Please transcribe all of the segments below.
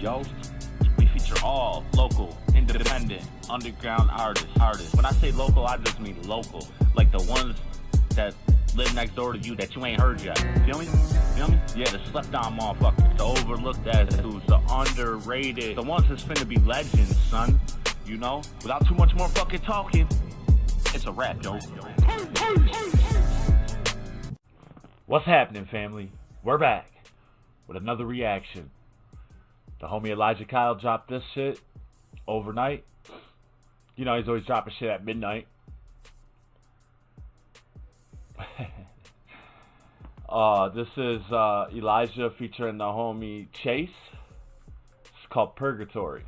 yo. We feature all local, independent, underground artists. When I say local, I just mean local. Like the ones that live next door to you that you ain't heard yet. Feel me? Yeah, the slept on motherfuckers, the overlooked ass dudes, the underrated, the ones that's finna be legends, son. You know? Without too much more fucking talking, it's a wrap, yo. What's happening, family? We're back with another reaction. The homie Elijah Kyle dropped this shit overnight. You know, he's always dropping shit at midnight. This is Elijah featuring the homie Chase. It's called Purgatory.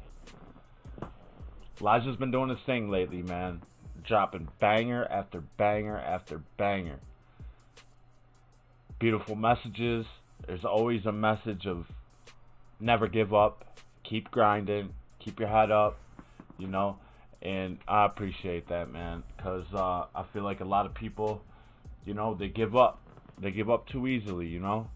Elijah's been doing his thing lately, man. Dropping banger after banger after banger. Beautiful messages. There's always a message of never give up, keep grinding, keep your head up, you know. And I appreciate that, man, because I feel like a lot of people, you know, they give up. They give up too easily, you know.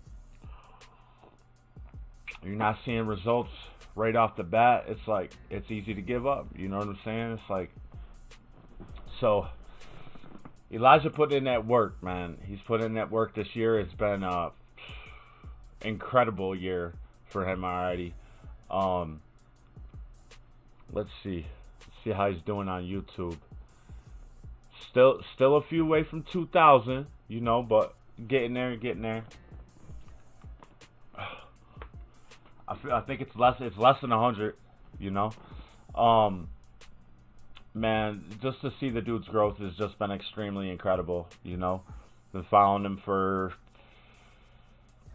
You're not seeing results right off the bat. It's like, it's easy to give up. You know what I'm saying? It's like, so Elijah put in that work, man. He's put in that work this year. It's been a incredible year for him already. Let's see how he's doing on YouTube. Still a few away from 2,000, you know, but getting there. I think it's less than 100, you know. Man, just to see the dude's growth has just been extremely incredible, you know. Been following him for,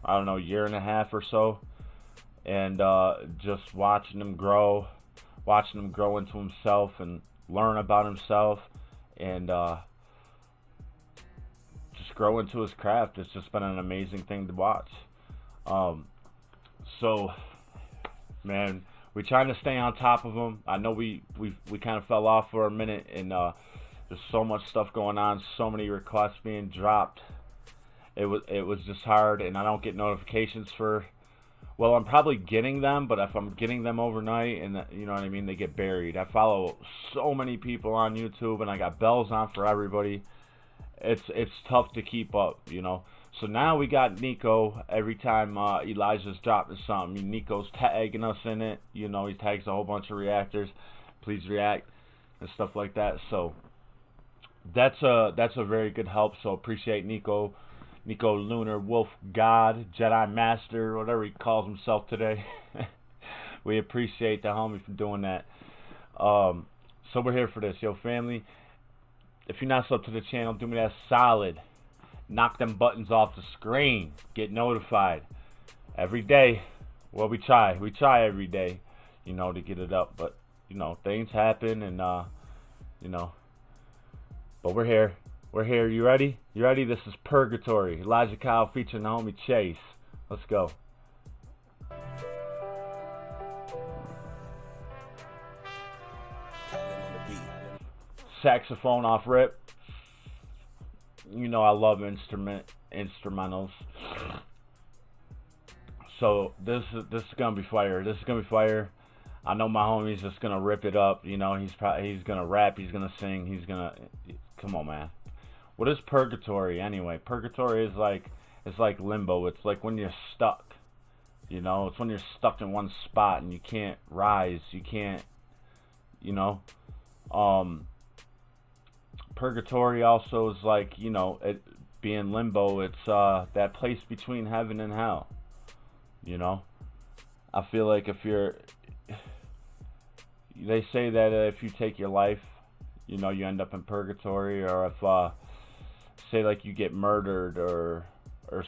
I don't know, a year and a half or so, and just watching him grow into himself and learn about himself, and just grow into his craft. It's just been an amazing thing to watch. So, man, we're trying to stay on top of him. I know we kind of fell off for a minute, and there's so much stuff going on, so many requests being dropped. It was just hard, and I don't get notifications for. Well, I'm probably getting them, but if I'm getting them overnight, and you know what I mean, they get buried. I follow so many people on YouTube, and I got bells on for everybody. It's tough to keep up, you know. So now we got Nico. Every time Elijah's dropping something, Nico's tagging us in it. You know, he tags a whole bunch of reactors. Please react and stuff like that. So that's a very good help. So appreciate Nico Lunar Wolf God Jedi Master, whatever he calls himself today. We appreciate the homie for doing that. So we're here for this, yo, family. If you're not subbed to the channel, do me that solid. Knock them buttons off the screen. Get notified every day. Well, we try every day, you know, to get it up. But you know, things happen, and you know. But we're here. You ready? This is Purgatory. Elijah Kyle featuring the homie Chase. Let's go. Saxophone off rip. You know I love instrumentals. So this is gonna be fire. I know my homie's just gonna rip it up. You know, he's gonna rap, he's gonna sing, come on, man. What is Purgatory anyway? Purgatory is like, it's like limbo. It's like when you're stuck. You know, it's when you're stuck in one spot and you can't rise. You can't, you know. Purgatory also is like, you know, it being limbo. It's that place between heaven and hell. You know, I feel like they say that if you take your life, you know, you end up in purgatory, or if say like you get murdered or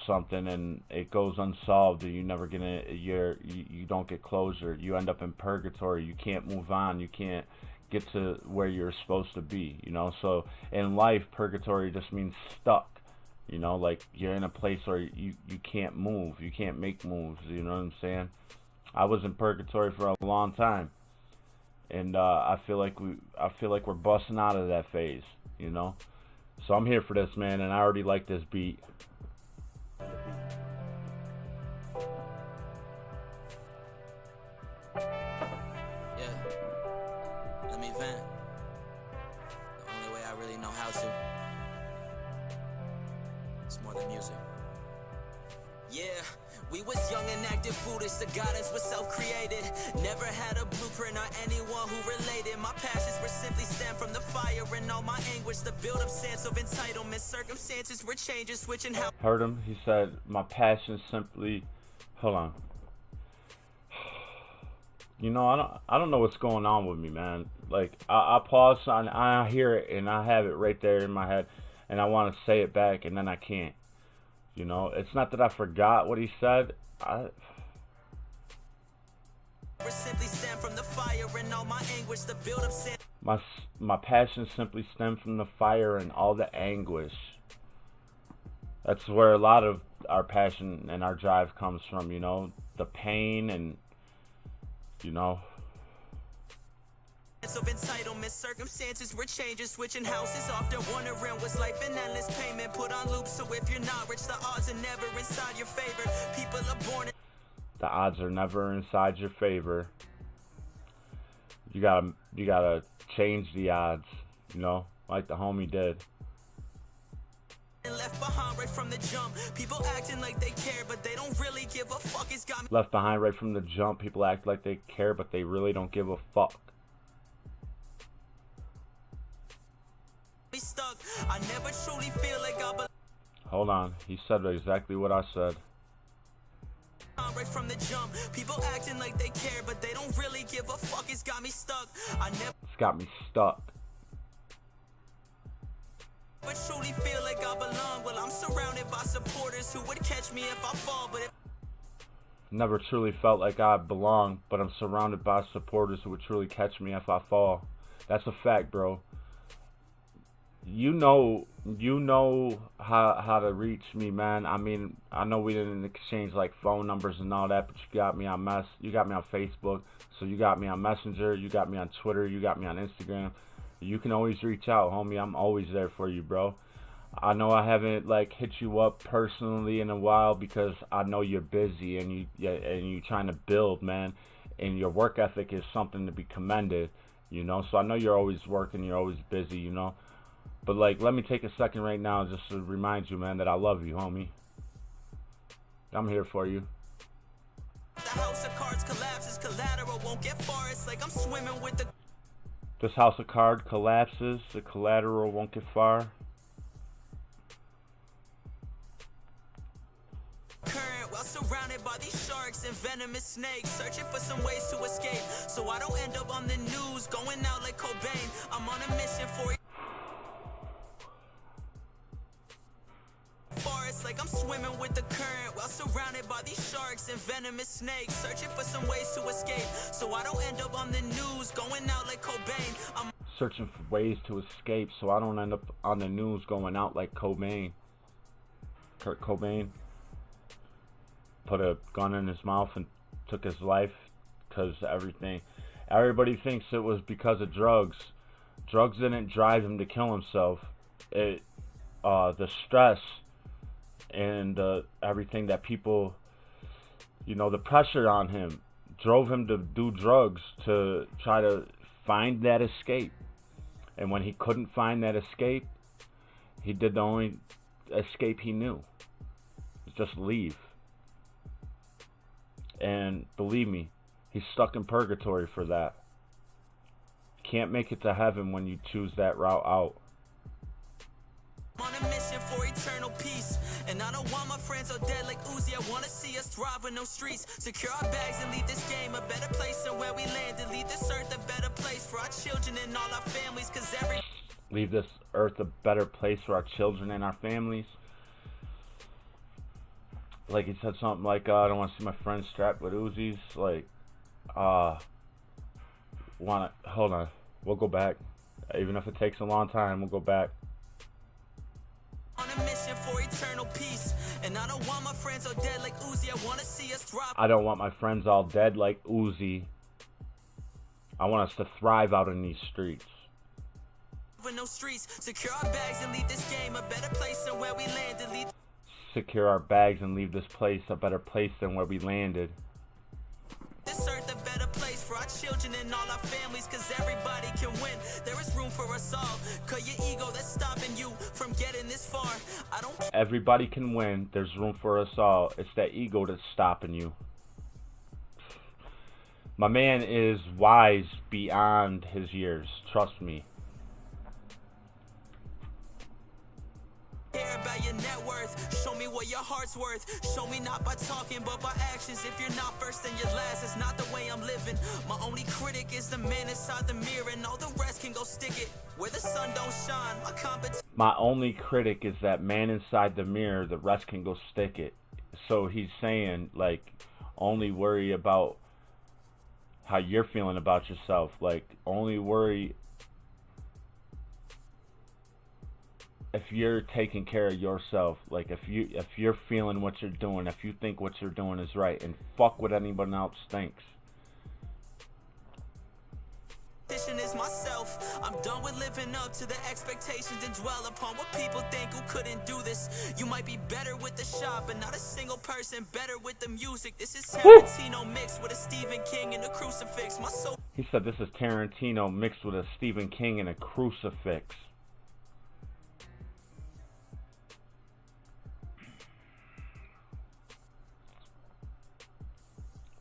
something and it goes unsolved, or you never get you don't get closure, you end up in purgatory. You can't move on. You can't get to where you're supposed to be, you know. So in life, purgatory just means stuck, you know, like you're in a place where you can't move, you can't make moves, you know what I'm saying. I was in purgatory for a long time, and I feel like we're busting out of that phase, you know. So I'm here for this, man, and I already like this beat. Let me vent. The only way I really know how to. It's more than music. Yeah, we was young and active, foolish. The guidance was self-created. Never had a blueprint or anyone who related. My passions were simply stemmed from the fire and all my anguish. The build-up sense of entitlement. Circumstances were changing, switching how. Heard him? He said, my passion simply... Hold on. You know, I don't know what's going on with me, man. Like, I pause and I hear it and I have it right there in my head. And I want to say it back and then I can't. You know, it's not that I forgot what he said. My passion simply stemmed from the fire and all the anguish. That's where a lot of our passion and our drive comes from, you know, the pain and, you know. Of entitlement, circumstances were changing, switching houses, often wondering was life an endless payment put on loop. So if you're not rich, the odds are never inside your favor. People are born. The odds are never inside your favor. You gotta change the odds, you know, like the homie did. Left behind right from the jump. People acting like they care, but they don't really give a fuck. It's got me left behind right from the jump. People act like they care, but they really don't give a fuck. Stuck. I never truly feel like I Hold on, he said exactly what I said. Right from the jump, people acting like they care, but they don't really give a fuck. It's got me stuck. It's got me stuck. I truly feel like I belong. Well, I'm surrounded by supporters who would catch me if I fall, but never truly felt like I belong, but I'm surrounded by supporters who would truly catch me if I fall. That's a fact, bro. You know how to reach me, man. I mean, I know we didn't exchange like phone numbers and all that, but you got me on Facebook, so you got me on Messenger, you got me on Twitter, you got me on Instagram. You can always reach out, homie. I'm always there for you, bro. I know I haven't like hit you up personally in a while because I know you're busy and you trying to build, man, and your work ethic is something to be commended, you know. So I know you're always working, you're always busy, you know. But like, let me take a second right now just to remind you, man, that I love you, homie. I'm here for you. The house of cards collapses, collateral won't get far. It's like I'm swimming with the. This house of cards collapses, the collateral won't get far. Current while surrounded by these sharks and venomous snakes, searching for some ways to escape, so I don't end up on the news, going out like Cobain. I'm on a mission for. It's like I'm swimming with the current while surrounded by these sharks and venomous snakes, searching for some ways to escape, so I don't end up on the news, going out like Cobain. I'm searching for ways to escape so I don't end up on the news going out like Cobain. Kurt Cobain put a gun in his mouth and took his life because everybody thinks it was because of drugs. Drugs didn't drive him to kill himself. The stress and everything that people, you know, the pressure on him drove him to do drugs to try to find that escape. And when he couldn't find that escape, he did the only escape he knew. Just leave. And believe me, he's stuck in purgatory for that. Can't make it to heaven when you choose that route out. on a mission for eternal peace, and I don't want my friends all dead like Uzi. I want to see us thrive with no streets. Secure our bags and leave this game a better place than where we landed. Leave this earth a better place for our children and all our families, cause leave this earth a better place for our children and our families. Like he said something like, I don't want to see my friends strapped with Uzis. Like, hold on, we'll go back. Even if it takes a long time, we'll go back. On a mission for eternal peace, and I don't want my friends all dead like Uzi. I want to see us thrive. I don't want my friends all dead like Uzi. I want us to thrive out in these streets. With no streets, secure our bags and leave this game a better place than where we landed. Secure our bags and leave this place a better place than where we landed. This earth a better place for our our children and all our families, cause everybody can win. There is room for us all, cause your ego that's stopping you from getting this far. I don't. Everybody can win. There's room for us all. It's that ego that's stopping you. My man is wise beyond his years. Trust me. Care about your net worth. Show me what your heart's worth. Show me not by talking, but by actions. If you're not first, then you're last. It's not the way I'm living. My only critic is the man inside the mirror, and all the rest can go stick it where the sun don't shine. My only critic is that man inside the mirror. The rest can go stick it. So he's saying, like, only worry about how you're feeling about yourself. Like, only worry if you're taking care of yourself. Like, if you're feeling what you're doing, if you think what you're doing is right, and fuck what anyone else thinks. Is myself. I'm done with living up to the expectations and dwell upon what people think who couldn't do this. You might be better with the shop, but not a single person better with the music. This is Tarantino mixed with a Stephen King and a crucifix. My soul. He said this is Tarantino mixed with a Stephen King and a crucifix.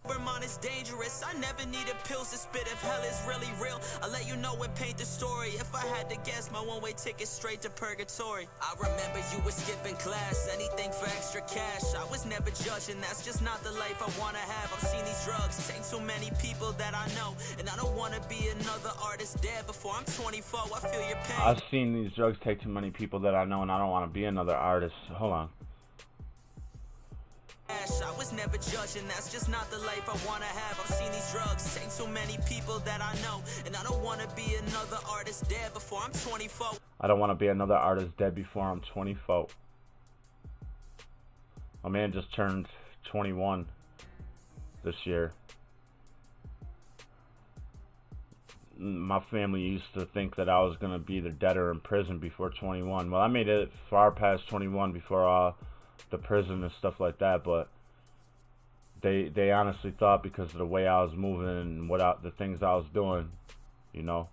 Vermont is dangerous. I never needed pills to spit if hell is really real. I'll let you know and paint the story. If I had to guess, my one-way ticket straight to purgatory. I remember you were skipping class, anything for extra cash. I was never judging, that's just not the life I wanna have. I've seen these drugs take so many people that I know, and I don't wanna be another artist dead before I'm 24. I feel your pain. I've seen these drugs take too many people that I know, and I don't want to be another artist. Hold on. I was never judging, that's just not the life I wanna have. I've seen these drugs take so many people that I know, and I don't wanna be another artist dead before I'm 24. I don't want to be another artist dead before I'm 24. My man just turned 21 this year. My family used to think that I was going to be either dead or in prison before 21. Well, I made it far past 21 before the prison and stuff like that, but they honestly thought because of the way I was moving and the things I was doing, you know.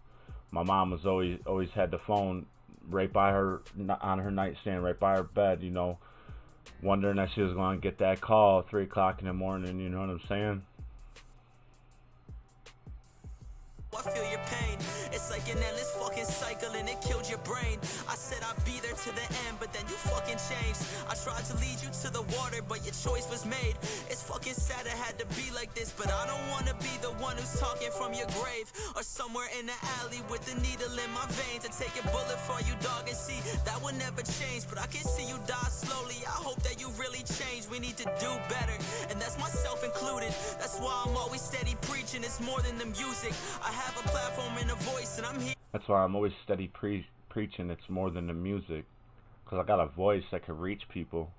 My mom was always had the phone right by her, on her nightstand, right by her bed, you know, wondering that she was going to get that call at 3 o'clock in the morning, you know what I'm saying? I feel your pain. It's like an endless fucking cycle and it killed your brain. I said I'd be there to the end, but then you fucking changed. I tried to lead you to the water, but your choice was made. It's fucking sad it had to be like this, but I don't wanna be the one who's talking from your grave, or somewhere in the alley with the needle in my vein to take a bullet for you, dog, and see that would never change. But I can see you die slowly. I hope that you really change. We need to do better, and that's myself included. That's why I'm always steady preaching. It's more than the music. I have a platform and a voice, and I'm here. That's why I'm always steady preaching. It's more than the music, because I got a voice that can reach people.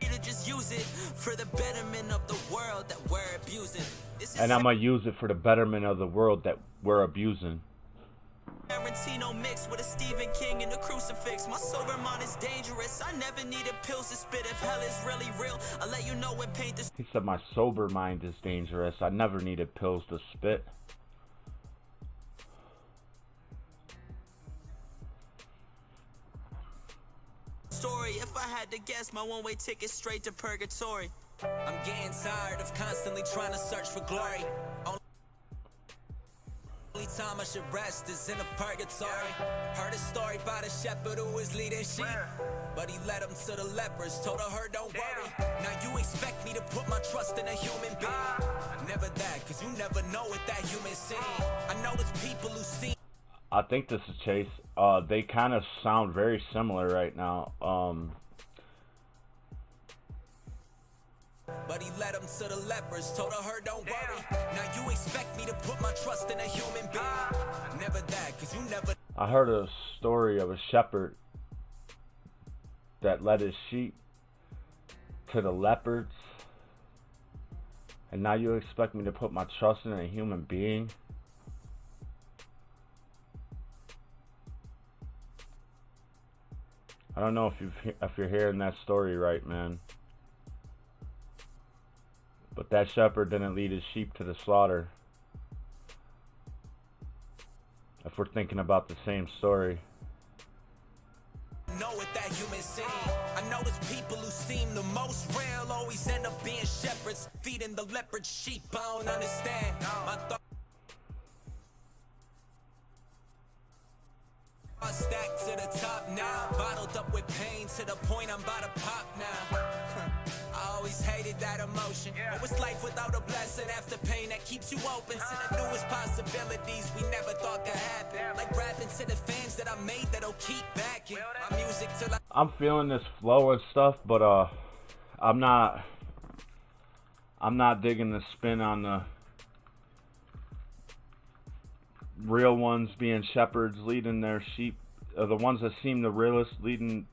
To just use it for the betterment of the world that we're abusing. And I'm gonna use it for the betterment of the world that we're abusing. Tarantino mixed with a Stephen King and a crucifix. My sober mind is dangerous. I never needed pills to spit if hell is really real. I'll let you know and paint this. He said my sober mind is dangerous. I never needed pills to spit. Story. If I had to guess, my one-way ticket straight to purgatory. I'm getting tired of constantly trying to search for glory. Only time I should rest is in a purgatory. Heard a story about a shepherd who was leading sheep, but he led them to the lepers, told a herd don't worry. Now you expect me to put my trust in a human being? Never that, cause you never know what that human seen. I know there's people who see. I think this is Chase. They kind of sound very similar right now. But he led them to the lepers, told a herd don't worry. Now you expect me to put my trust in a human being? Never that, cause you never. I heard a story of a shepherd that led his sheep to the leopards, and now you expect me to put my trust in a human being? I don't know if you're hearing that story right, man. but that shepherd didn't lead his sheep to the slaughter. If we're thinking about the same story. Know it, that human scene. I notice people who seem the most real always end up being shepherds, feeding the leopard sheep. I don't understand. My thoughts stacked to the top now, bottled up with pain to the point I'm about to pop now. I always hated that emotion. But what's life without a blessing after pain that keeps you open to the newest possibilities we never thought could happen? Like rapping to the fans that I made that'll keep backing my music till I'm feeling this flow and stuff, but I'm not digging the spin on the real ones being shepherds leading their sheep, the ones that seem the realest being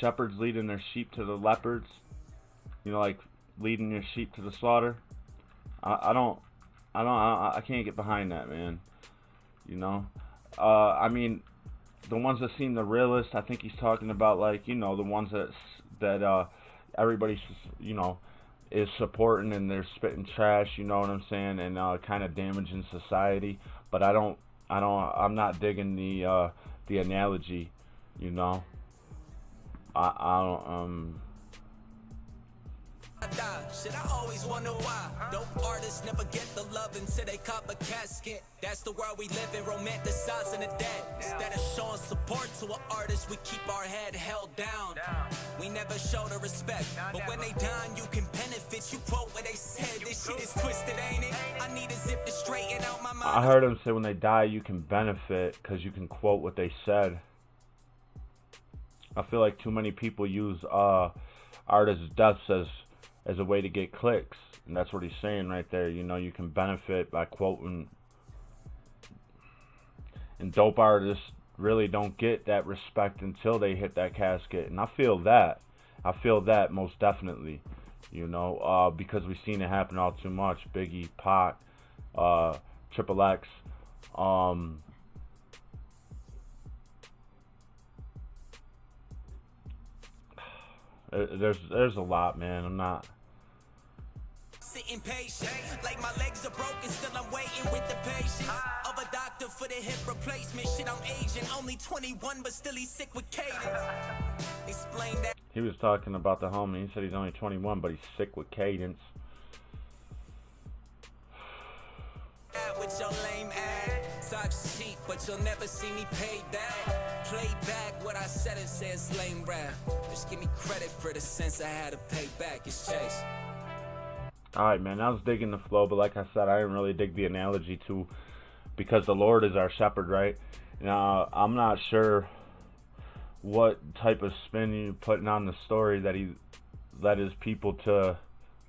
shepherds leading their sheep to the leopards, you know, like leading your sheep to the slaughter. I can't get behind that, man. You know, I mean, the ones that seem the realest, I think he's talking about, like, you know, the ones that everybody, you know, is supporting and they're spitting trash, you know what I'm saying, and kind of damaging society. But I'm not digging the analogy, you know. Shit, I always wonder why dope artists never get the love until they cop a casket. That's the world we live in, romanticizing the dead. Instead of showing support to an artist, we keep our head held down. We never show the respect, but when they dine, you can benefit. You quote what they said, this shit is twisted, ain't it? I need a zip to straighten out my mind. I heard him say when they die, you can benefit because you can quote what they said. I feel like too many people use artists' deaths as a way to get clicks, and that's what he's saying right there. You know, you can benefit by quoting, and dope artists really don't get that respect until they hit that casket, and I feel that most definitely, you know, because we've seen it happen all too much. Biggie, Pac, Triple X, there's a lot, man. I'm not sitting patient, like my legs are broken, still I'm waiting with the patience of a doctor for the hip replacement. Shit, I'm aging, only 21, but still he's sick with cadence. Explain that. He was talking about the homie. He said he's only 21, but he's sick with cadence. With your lame ass, talk shit, but you'll never see me pay that. Play back what I said and says lame rap. Just give me credit for the sense I had to pay back. It's Chase. Alright, man, I was digging the flow, but like I said, I didn't really dig the analogy too, because the Lord is our shepherd, right? Now, I'm not sure what type of spin you're putting on the story that he led his people to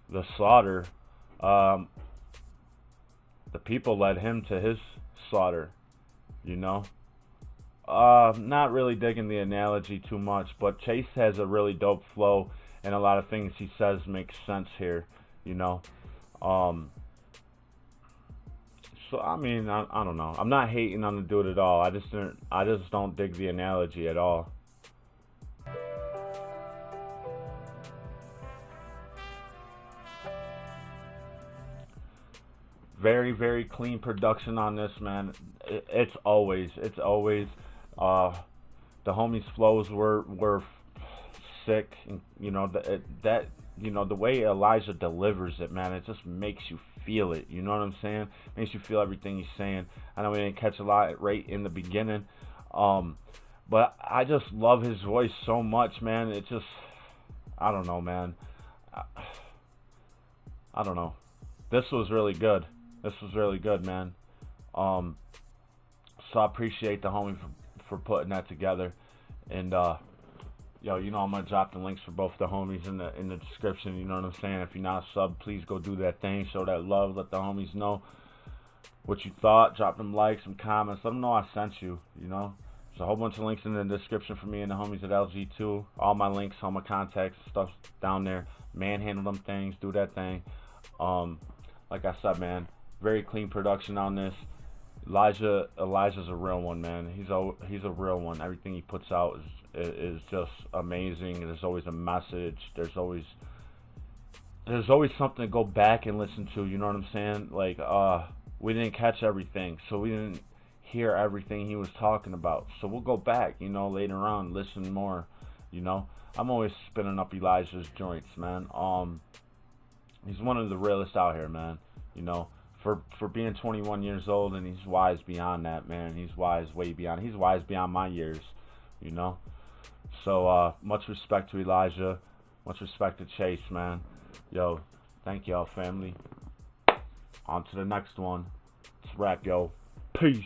the slaughter. The people led him to his slaughter, you know? Not really digging the analogy too much, but Chase has a really dope flow, and a lot of things he says make sense here. You know, so I mean, I don't know. I'm not hating on the dude at all. I just don't dig the analogy at all. Very, very clean production on this, man. It's always the homies' flows were sick, and you know that. You know, the way Elijah delivers it, man, it just makes you feel it. You know what I'm saying? Makes you feel everything he's saying. I know we didn't catch a lot right in the beginning, but I just love his voice so much, man. It just, I don't know, man. I don't know. This was really good. Man. So I appreciate the homie for putting that together, and yo, you know I'm gonna drop the links for both the homies in the description. You know what I'm saying? If you're not subbed, please go do that thing. Show that love. Let the homies know what you thought. Drop them likes, some comments. Let them know I sent you. You know. There's a whole bunch of links in the description for me and the homies at LG2. All my links, all my contacts, stuff down there. Manhandle them things. Do that thing. Like I said, man, very clean production on this. Elijah's a real one, man. He's a real one. Everything he puts out is just amazing. There's always a message. There's always there's always something to go back and listen to, you know what I'm saying? Like, we didn't catch everything, so we didn't hear everything he was talking about. So we'll go back, you know, later on, listen more, you know. I'm always spinning up Elijah's joints, man. He's one of the realest out here, man. You know, for being 21 years old, and he's wise beyond that, man. He's wise way beyond. He's wise beyond my years, you know. So much respect to Elijah, much respect to Chase, man. Yo, thank y'all, family. On to the next one. It's rap, yo. Peace.